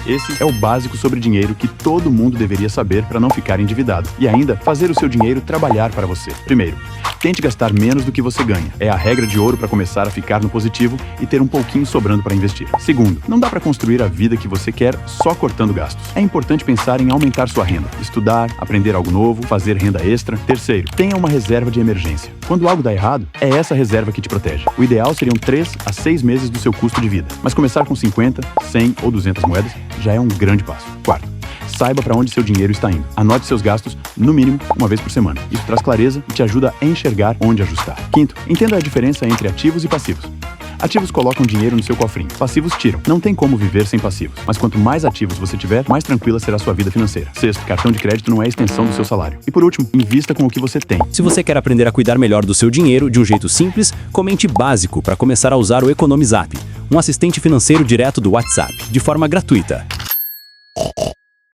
Esse é o básico sobre dinheiro que todo mundo deveria saber para não ficar endividado. E ainda, fazer o seu dinheiro trabalhar para você. Primeiro, tente gastar menos do que você ganha. É a regra de ouro para começar a ficar no positivo e ter um pouquinho sobrando para investir. Segundo, não dá para construir a vida que você quer só cortando gastos. É importante pensar em aumentar sua renda, estudar, aprender algo novo, fazer renda extra. Terceiro, tenha uma reserva de emergência. Quando algo dá errado, é essa reserva que te protege. O ideal seriam 3 a 6 meses do seu custo de vida, mas começar com 50, 100 ou 200 moedas já é um grande passo. Quarto, saiba para onde seu dinheiro está indo. Anote seus gastos, no mínimo, uma vez por semana. Isso traz clareza e te ajuda a enxergar onde ajustar. Quinto, entenda a diferença entre ativos e passivos. Ativos colocam dinheiro no seu cofrinho, passivos tiram. Não tem como viver sem passivos, mas quanto mais ativos você tiver, mais tranquila será a sua vida financeira. Sexto, cartão de crédito não é a extensão do seu salário. E por último, invista com o que você tem. Se você quer aprender a cuidar melhor do seu dinheiro de um jeito simples, comente básico para começar a usar o Economizap, um assistente financeiro direto do WhatsApp, de forma gratuita.